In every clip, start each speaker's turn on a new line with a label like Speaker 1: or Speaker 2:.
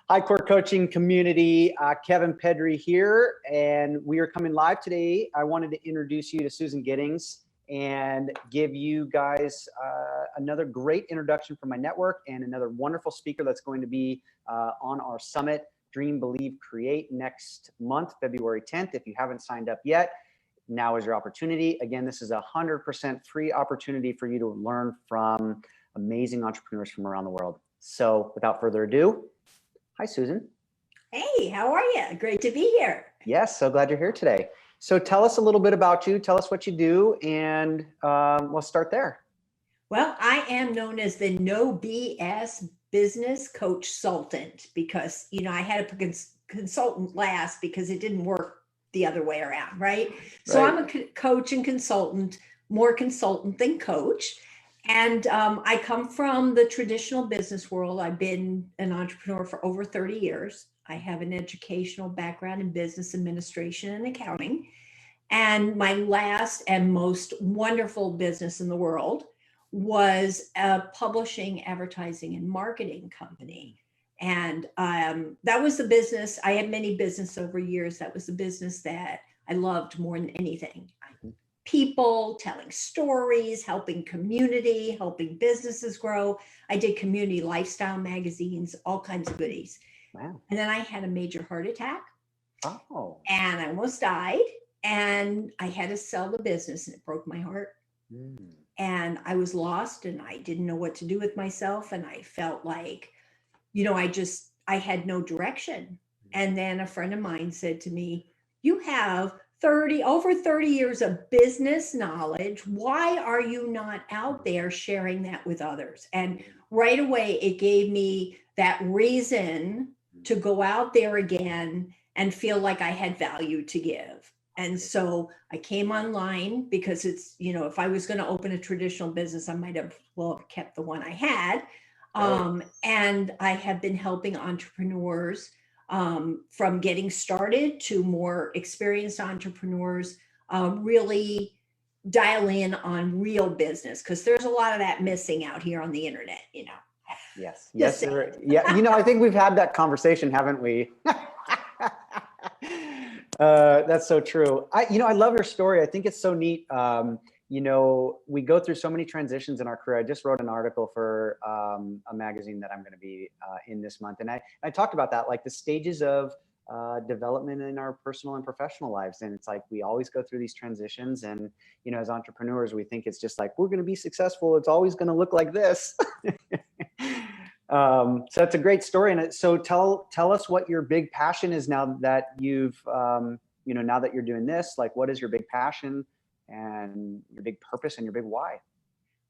Speaker 1: Hi, Core Coaching community. Kevin Pedri here, and we are coming live today. I wanted to introduce you to Susan Giddings and give you guys another great introduction from my network and another wonderful speaker that's going to be on our summit, Dream, Believe, Create, next month, February 10th. If you haven't signed up yet, now is your opportunity. Again, this is a 100% free opportunity for you to learn from amazing entrepreneurs from around the world. So without further ado, hi, Susan.
Speaker 2: Hey, how are you? Great to be here.
Speaker 1: Yes, so glad you're here today. So tell us a little bit about you. Tell us what you do, and we'll start there.
Speaker 2: Well, I am known as the No BS Business Coach-sultant because, I had a consultant last because it didn't work the other way around, right? So I'm a coach and consultant, more consultant than coach. And I come from the traditional business world. I've been an entrepreneur for over 30 years. I have an educational background in business administration and accounting. And my last and most wonderful business in the world was a publishing, advertising, and marketing company. And that was the business. I had many businesses over years. That was the business that I loved more than anything. People, telling stories, helping community, helping businesses grow. I did community lifestyle magazines, all kinds of goodies.
Speaker 1: Wow.
Speaker 2: And then I had a major heart attack.
Speaker 1: Oh.
Speaker 2: And I almost died. And I had to sell the business, and it broke my heart. And I was lost, and I didn't know what to do with myself. And I felt like, I had no direction. And then a friend of mine said to me, you have over 30 years of business knowledge. Why are you not out there sharing that with others? And right away, it gave me that reason to go out there again and feel like I had value to give. And so I came online because it's, if I was going to open a traditional business, I might have kept the one I had. And I have been helping entrepreneurs from getting started to more experienced entrepreneurs really dial in on real business, because there's a lot of that missing out here on the internet,
Speaker 1: Yes. Yes. Yeah. I think we've had that conversation, haven't we? That's so true. I love your story. I think it's so neat. We go through so many transitions in our career. I just wrote an article for a magazine that I'm going to be in this month. And I talked about that, like the stages of development in our personal and professional lives. And it's like, we always go through these transitions. And, as entrepreneurs, we think it's just like, we're going to be successful. It's always going to look like this. So that's a great story. And so tell us what your big passion is now that you've, now that you're doing this, like, what is your big passion and your big purpose and your big why?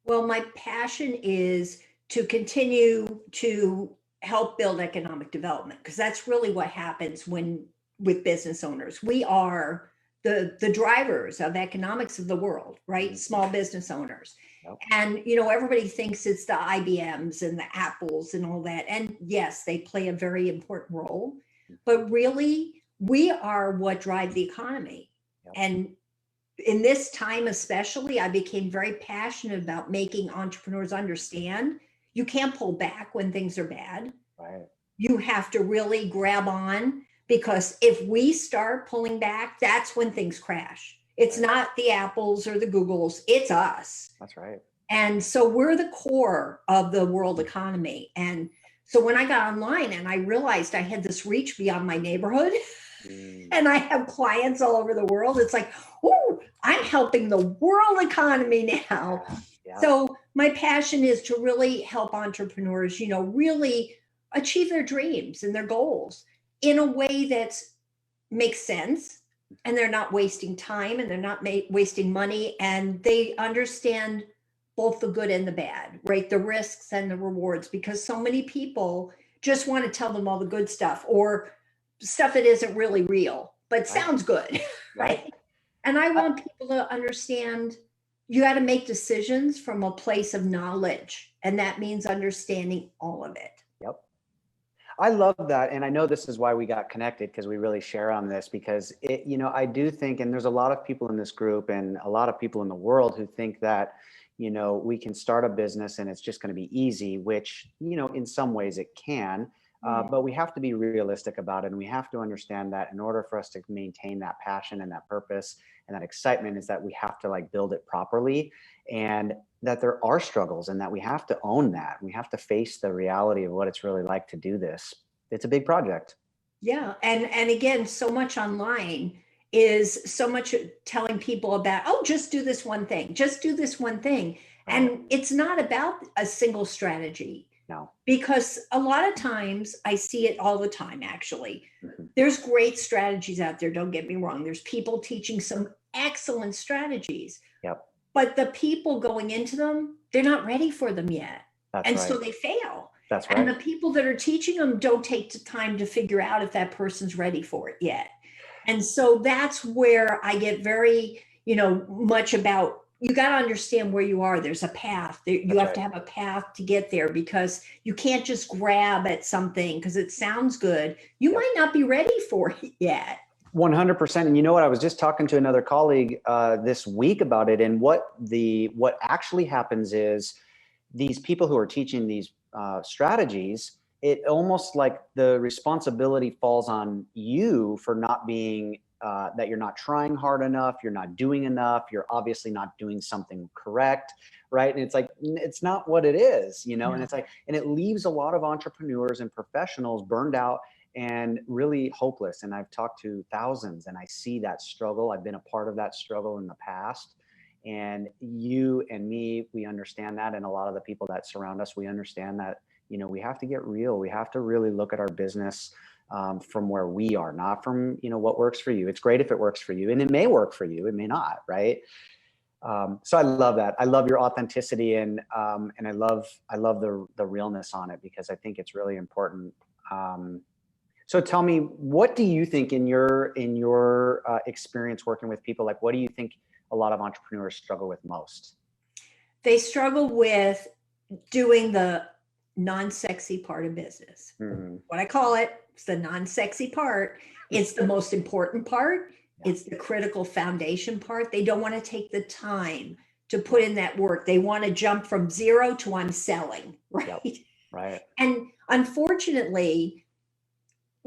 Speaker 2: Well, my passion is to continue to help build economic development, because that's really what happens with business owners. We are the drivers of economics of the world, right? Small business owners. Yep. And, everybody thinks it's the IBMs and the Apples and all that. And yes, they play a very important role, but really we are what drive the economy. Yep. And in this time, especially, I became very passionate about making entrepreneurs understand you can't pull back when things are bad.
Speaker 1: Right.
Speaker 2: You have to really grab on, because if we start pulling back, that's when things crash. It's not the Apples or the Googles, it's us.
Speaker 1: That's right.
Speaker 2: And so we're the core of the world economy. And so when I got online and I realized I had this reach beyond my neighborhood, and I have clients all over the world, it's like, oh, I'm helping the world economy now. Yeah. So my passion is to really help entrepreneurs, really achieve their dreams and their goals in a way that makes sense, and they're not wasting time, and they're not wasting money, and they understand both the good and the bad, right? The risks and the rewards, because so many people just want to tell them all the good stuff or stuff that isn't really real, but sounds good, right? And I want people to understand you got to make decisions from a place of knowledge, and that means understanding all of it.
Speaker 1: Yep. I love that. And I know this is why we got connected, because we really share on this, because I do think, and there's a lot of people in this group and a lot of people in the world who think that, we can start a business and it's just going to be easy, which, in some ways it can. But we have to be realistic about it. And we have to understand that in order for us to maintain that passion and that purpose and that excitement is that we have to like build it properly, and that there are struggles, and that we have to own that. We have to face the reality of what it's really like to do this. It's a big project.
Speaker 2: Yeah. And again, so much online is so much telling people about, oh, just do this one thing, just do this one thing.
Speaker 1: Right.
Speaker 2: And it's not about a single strategy.
Speaker 1: No.
Speaker 2: Because a lot of times I see it all the time, actually.
Speaker 1: Mhm.
Speaker 2: There's great strategies out there, don't get me wrong. There's people teaching some excellent strategies.
Speaker 1: Yep.
Speaker 2: But the people going into them, they're not ready for them yet.
Speaker 1: That's
Speaker 2: And
Speaker 1: right.
Speaker 2: so they fail.
Speaker 1: That's
Speaker 2: And
Speaker 1: right.
Speaker 2: the people that are teaching them don't take the time to figure out if that person's ready for it yet. And so that's where I get very, much about, you got to understand where you are. There's a path. You
Speaker 1: That's
Speaker 2: have
Speaker 1: right.
Speaker 2: to have a path to get there, because you can't just grab at something because it sounds good. You
Speaker 1: Yep.
Speaker 2: might not be ready for it yet.
Speaker 1: 100%. And you know what? I was just talking to another colleague this week about it. And what actually happens is these people who are teaching these strategies, it almost like the responsibility falls on you for not being that you're not trying hard enough, you're not doing enough, you're obviously not doing something correct, right? And it's like, it's not what it is, And
Speaker 2: No.
Speaker 1: it's like, and it leaves a lot of entrepreneurs and professionals burned out and really hopeless. And I've talked to thousands, and I see that struggle. I've been a part of that struggle in the past. And you and me, we understand that. And a lot of the people that surround us, we understand that, we have to get real. We have to really look at our business from where we are, not from, what works for you. It's great if it works for you, and it may work for you. It may not, right? So I love that. I love your authenticity, and I love the realness on it, because I think it's really important. So tell me, what do you think in your experience working with people, like what do you think a lot of entrepreneurs struggle with most?
Speaker 2: They struggle with doing the non-sexy part of business.
Speaker 1: Mm-hmm.
Speaker 2: What I call it, it's the non-sexy part. It's the most important part.
Speaker 1: Yeah.
Speaker 2: It's the critical foundation part. They don't want to take the time to put in that work. They want to jump from zero to I'm selling, right?
Speaker 1: Yep. Right.
Speaker 2: And unfortunately,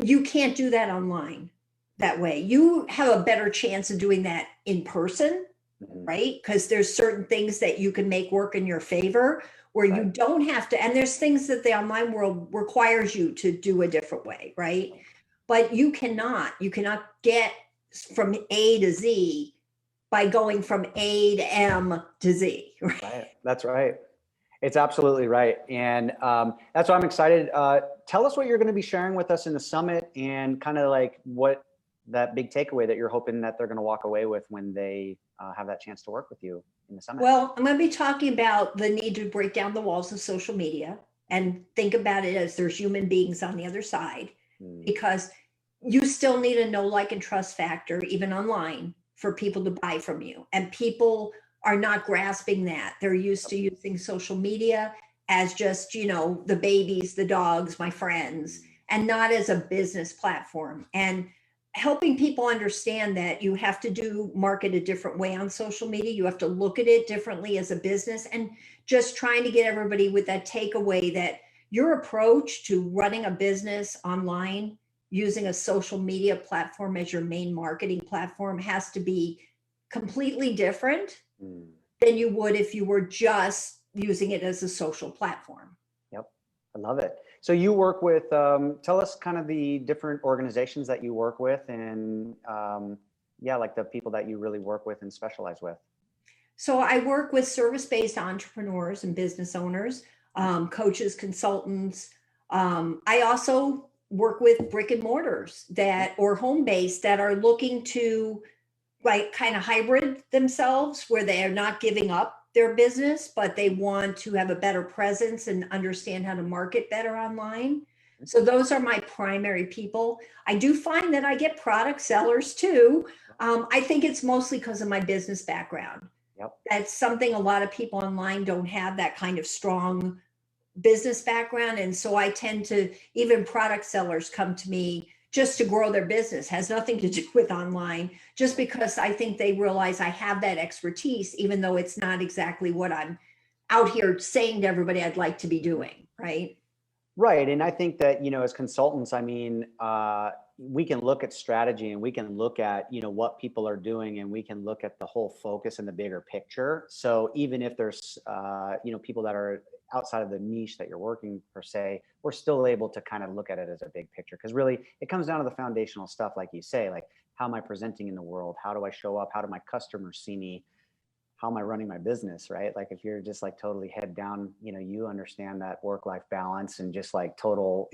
Speaker 2: you can't do that online that way. You have a better chance of doing that in person,
Speaker 1: Mm-hmm.
Speaker 2: right? Because there's certain things that you can make work in your favor where you
Speaker 1: Right.
Speaker 2: don't have to, and there's things that the online world requires you to do a different way, right? But you cannot get from A to Z by going from A to M to Z, right?
Speaker 1: Right. That's right. It's absolutely right. And that's why I'm excited. Tell us what you're going to be sharing with us in the summit, and kind of like what that big takeaway that you're hoping that they're going to walk away with when they have that chance to work with you in the summit.
Speaker 2: Well, I'm going to be talking about the need to break down the walls of social media and think about it as there's human beings on the other side, because you still need a know, like, and trust factor, even online, for people to buy from you. And people are not grasping that. They're used to using social media as just, the babies, the dogs, my friends, and not as a business platform. And helping people understand that you have to market a different way on social media. You have to look at it differently as a business, and just trying to get everybody with that takeaway that your approach to running a business online using a social media platform as your main marketing platform has to be completely different than you would if you were just using it as a social platform.
Speaker 1: Yep. I love it. So you work with, tell us kind of the different organizations that you work with, and like the people that you really work with and specialize with.
Speaker 2: So I work with service-based entrepreneurs and business owners, coaches, consultants. I also work with brick and mortars or home-based that are looking to kind of hybrid themselves, where they are not giving up their business, but they want to have a better presence and understand how to market better online. So those are my primary people. I do find that I get product sellers too. I think it's mostly because of my business background.
Speaker 1: Yep.
Speaker 2: That's something a lot of people online don't have, that kind of strong business background. And so I tend to, even product sellers come to me just to grow their business, has nothing to do with online, just because I think they realize I have that expertise, even though it's not exactly what I'm out here saying to everybody I'd like to be doing, right?
Speaker 1: Right. And I think that, as consultants, I mean, we can look at strategy and we can look at, what people are doing, and we can look at the whole focus and the bigger picture. So even if there's, people that are outside of the niche that you're working per se, we're still able to kind of look at it as a big picture. Because really it comes down to the foundational stuff, like you say, like, how am I presenting in the world? How do I show up? How do my customers see me? How am I running my business, right? Like if you're just like totally head down, you understand that work-life balance and just like total,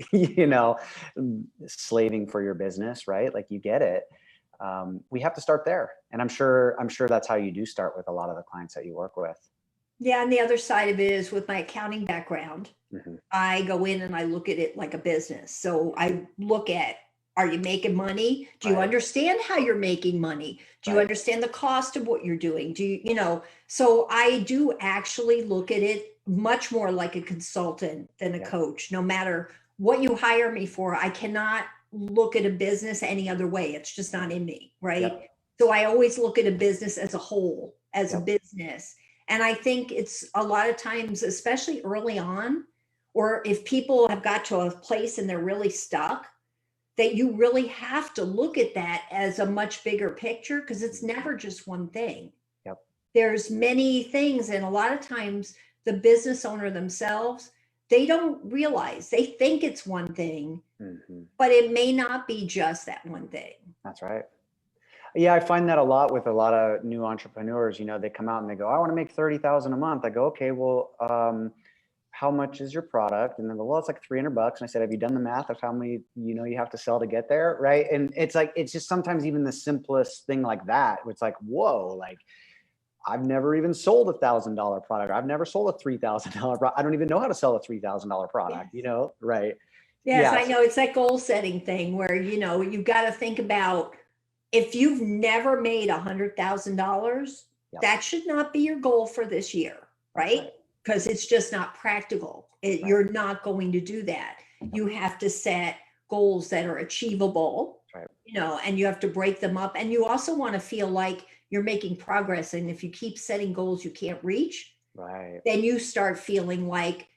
Speaker 1: slaving for your business, right? Like you get it. We have to start there. And I'm sure that's how you do start with a lot of the clients that you work with.
Speaker 2: Yeah, and the other side of it is with my accounting background,
Speaker 1: Mm-hmm.
Speaker 2: I go in and I look at it like a business. So I look at, are you making money? Do you
Speaker 1: Right.
Speaker 2: understand how you're making money? Do you
Speaker 1: Right.
Speaker 2: understand the cost of what you're doing? Do you, so I do actually look at it much more like a consultant than a
Speaker 1: Yeah.
Speaker 2: coach. No matter what you hire me for, I cannot look at a business any other way. It's just not in me, right?
Speaker 1: Yep.
Speaker 2: So I always look at a business as a whole, as a
Speaker 1: Yep.
Speaker 2: business. And I think it's a lot of times, especially early on, or if people have got to a place and they're really stuck, that you really have to look at that as a much bigger picture, because it's never just one thing.
Speaker 1: Yep.
Speaker 2: There's many things, and a lot of times the business owner themselves, they don't realize, they think it's one thing,
Speaker 1: Mm-hmm.
Speaker 2: but it may not be just that one thing.
Speaker 1: That's right. Yeah, I find that a lot with a lot of new entrepreneurs. They come out and they go, "I want to make 30,000 a month." I go, "Okay, well, how much is your product?" And then go, "Well, it's like $300." And I said, "Have you done the math of how many you have to sell to get there?" Right? And it's like, it's just sometimes even the simplest thing like that, it's like, whoa, like I've never even sold $1,000 product. I've never sold a $3,000 product. I don't even know how to sell a $3,000 product.
Speaker 2: Yes.
Speaker 1: Right?
Speaker 2: Yes, I
Speaker 1: Yes.
Speaker 2: know. It's that goal setting thing where, you've got to think about, if you've never made $100,000,
Speaker 1: Yep.
Speaker 2: that should not be your goal for this year, right? Because it's just not practical.
Speaker 1: Right.
Speaker 2: You're not going to do that. You have to set goals that are achievable,
Speaker 1: Right.
Speaker 2: And you have to break them up. And you also want to feel like you're making progress. And if you keep setting goals you can't reach,
Speaker 1: Right.
Speaker 2: then you start feeling like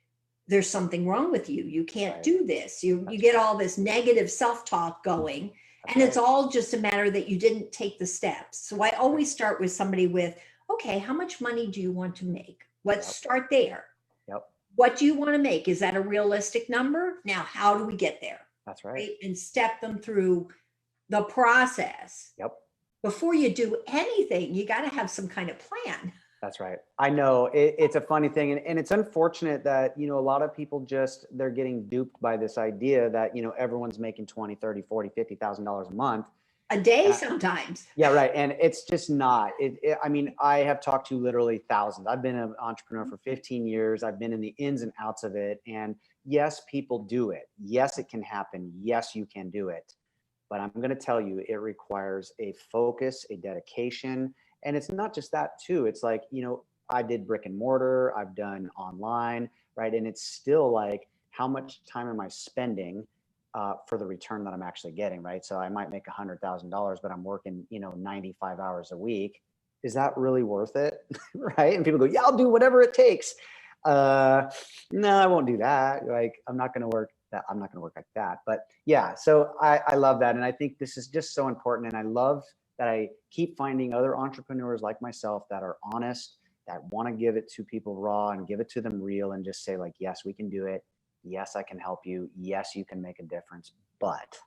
Speaker 2: there's something wrong with you. You can't
Speaker 1: Right.
Speaker 2: do this. You
Speaker 1: That's
Speaker 2: get
Speaker 1: right.
Speaker 2: all this negative self-talk going.
Speaker 1: That's
Speaker 2: And it's
Speaker 1: right.
Speaker 2: all just a matter that you didn't take the steps. So I always start with somebody with, okay, how much money do you want to make? Let's
Speaker 1: Yep.
Speaker 2: start there.
Speaker 1: Yep.
Speaker 2: What do you want to make? Is that a realistic number? Now, how do we get there?
Speaker 1: That's right.
Speaker 2: And step them through the process.
Speaker 1: Yep.
Speaker 2: Before you do anything, you got to have some kind of plan.
Speaker 1: That's right. I know it's a funny thing. And it's unfortunate that, a lot of people they're getting duped by this idea that, everyone's making 20, 30, 40, $50,000 a month.
Speaker 2: A day sometimes.
Speaker 1: Yeah, right. And it's just not. I mean, I have talked to literally thousands. I've been an entrepreneur for 15 years. I've been in the ins and outs of it. And yes, people do it. Yes, it can happen. Yes, you can do it. But I'm going to tell you, it requires a focus, a dedication. And it's not just that too. It's like, I did brick and mortar, I've done online, right? And it's still like, how much time am I spending for the return that I'm actually getting, right? So I might make $100,000, but I'm working, 95 hours a week. Is that really worth it? Right? And people go, "Yeah, I'll do whatever it takes." No, I won't do that. Like, I'm not going to work like that. But yeah, so I love that. And I think this is just so important. And I love that I keep finding other entrepreneurs like myself that are honest, that want to give it to people raw and give it to them real, and just say like, yes, we can do it. Yes, I can help you. Yes, you can make a difference. But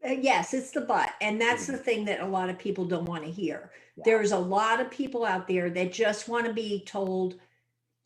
Speaker 2: Yes, it's the but. And that's the thing that a lot of people don't want to hear.
Speaker 1: yeah.
Speaker 2: There's a lot of people out there that just want to be told,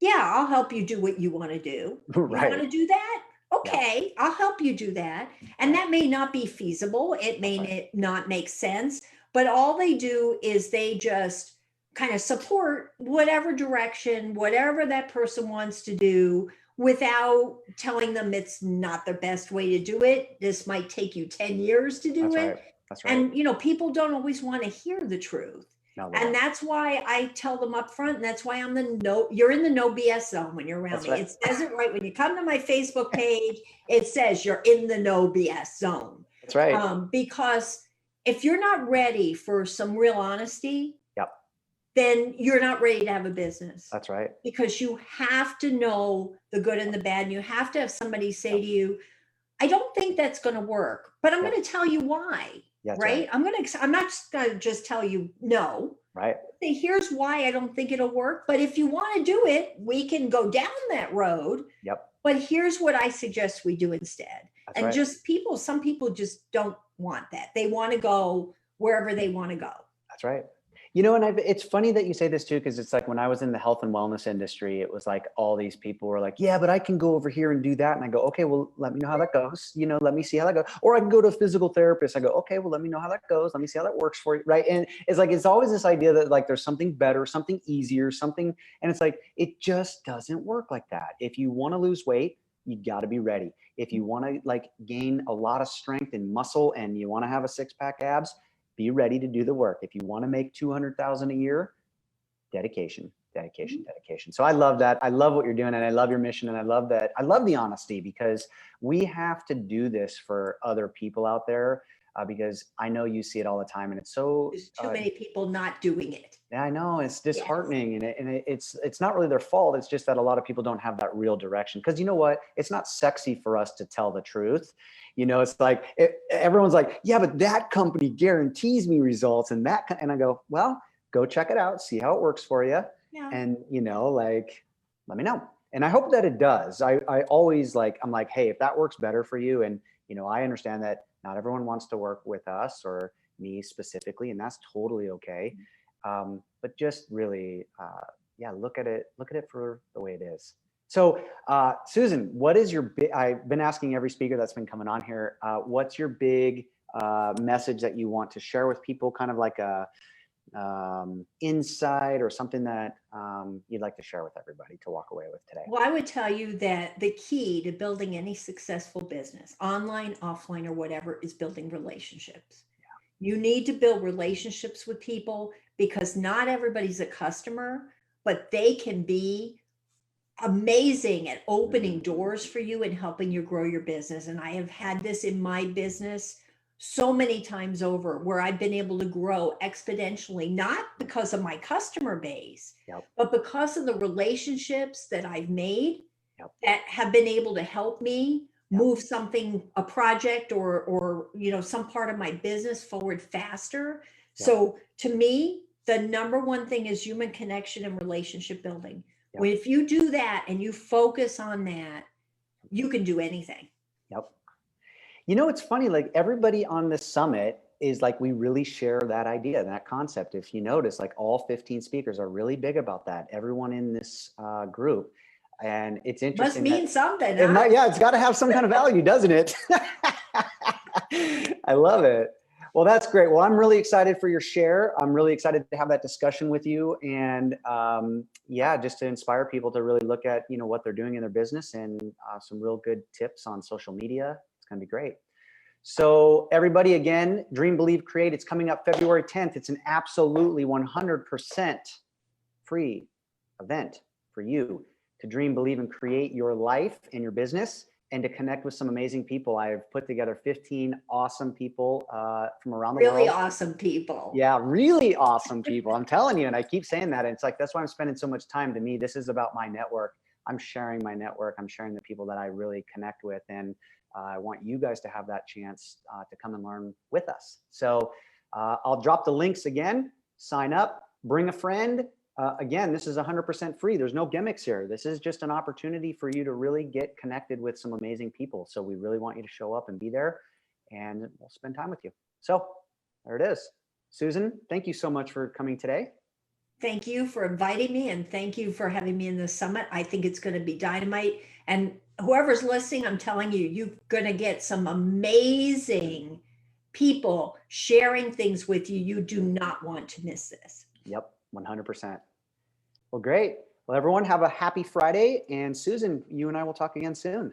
Speaker 2: yeah, I'll help you do what you want to do.
Speaker 1: Right.
Speaker 2: You want to do that? Okay, I'll help you do that. And that may not be feasible. It may not make sense, but all they do is they just kind of support whatever direction, whatever that person wants to do, without telling them it's not the best way to do it. This might take you 10 years to do
Speaker 1: That's
Speaker 2: it.
Speaker 1: right. That's right.
Speaker 2: And, people don't always want to hear the truth.
Speaker 1: No,
Speaker 2: And that's why I tell them up front, and that's why you're in the no BS zone when you're around
Speaker 1: That's
Speaker 2: me.
Speaker 1: right.
Speaker 2: It says it right. When you come to my Facebook page, it says you're in the no BS zone.
Speaker 1: That's right.
Speaker 2: Because if you're not ready for some real honesty,
Speaker 1: Yep.
Speaker 2: then you're not ready to have a business.
Speaker 1: That's right.
Speaker 2: Because you have to know the good and the bad. And you have to have somebody say to you, I don't think that's going to work, but I'm going to tell you why. Right? I'm not just going to just tell you no.
Speaker 1: Right.
Speaker 2: Say, here's why I don't think it'll work. But if you want to do it, we can go down that road.
Speaker 1: Yep.
Speaker 2: But here's what I suggest we do instead.
Speaker 1: That's
Speaker 2: and
Speaker 1: right.
Speaker 2: just some people just don't want that. They want to go wherever they want to go.
Speaker 1: That's right. You know, and it's funny that you say this too, because it's like when I was in the health and wellness industry, it was like all these people were like, yeah, but I can go over here and do that. And I go, okay, well, let me know how that goes. You know, let me see how that goes. Or I can go to a physical therapist. I go, okay, well, let me know how that goes. Let me see how that works for you. Right. And it's like, it's always this idea that like there's something better, something easier, something. And it's like, it just doesn't work like that. If you want to lose weight, you got to be ready. If you want to like gain a lot of strength and muscle and you want to have a 6-pack abs, be ready to do the work. If you want to make 200,000 a year, dedication. So I love that. I love what you're doing and I love your mission. And I love that. I love the honesty because we have to do this for other people out there because I know you see it all the time and it's so
Speaker 2: there's too many people not doing it.
Speaker 1: Yeah, I know it's disheartening and it's not really their fault. It's just that a lot of people don't have that real direction because you know what? It's not sexy for us to tell the truth. You know, it's like everyone's like, yeah, but that company guarantees me results and I go, well, go check it out, see how it works for you. Yeah. And, you know, like, let me know. And I hope that it does. I always I'm like, hey, if that works better for you. And, you know, I understand that not everyone wants to work with us or me specifically, and that's totally okay. But just really, look at it for the way it is. So, Susan, what is your big, I've been asking every speaker that's been coming on here, what's your big message that you want to share with people, kind of like a insight or something that you'd like to share with everybody to walk away with today?
Speaker 2: Well, I would tell you that the key to building any successful business, online, offline, or whatever, is building relationships. Yeah. You need to build relationships with people because not everybody's a customer, but they can be amazing at opening doors for you and helping you grow your business. And I have had this in my business so many times over where I've been able to grow exponentially, not because of my customer base, but because of the relationships that I've made that have been able to help me move something, a project or, you know, some part of my business forward faster. So to me, the number one thing is human connection and relationship building. If you do that and you focus on that, you can do anything.
Speaker 1: You know, it's funny, like everybody on this summit is like, we really share that idea, that concept. If you notice, like all 15 speakers are really big about that. Everyone in this group. And it's interesting.
Speaker 2: Must mean something.
Speaker 1: Yeah, it's got to have some kind of value, doesn't it? I love it. Well, that's great. Well, I'm really excited for your share. I'm really excited to have that discussion with you. And just to inspire people to really look at, you know, what they're doing in their business and some real good tips on social media. It's going to be great. So everybody, again, Dream, Believe, Create. It's coming up February 10th. It's an absolutely 100% free event for you to dream, believe, and create your life and your business and to connect with some amazing people. I've put together 15 awesome people from around the world.
Speaker 2: Really awesome people.
Speaker 1: Yeah, really awesome people. I'm telling you, and I keep saying that. And it's like, that's why I'm spending so much time. To me, this is about my network. I'm sharing my network. I'm sharing the people that I really connect with. And I want you guys to have that chance to come and learn with us. So I'll drop the links again. Sign up, bring a friend. Again, this is 100% free. There's no gimmicks here. This is just an opportunity for you to really get connected with some amazing people. So we really want you to show up and be there, and we'll spend time with you. So there it is. Susan, thank you so much for coming today.
Speaker 2: Thank you for inviting me, and thank you for having me in the summit. I think it's going to be dynamite. And whoever's listening, I'm telling you, you're going to get some amazing people sharing things with you. You do not want to miss this.
Speaker 1: Yep, 100%. Well, great. Well, everyone have a happy Friday. And Susan, you and I will talk again soon.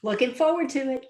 Speaker 2: Looking forward to it.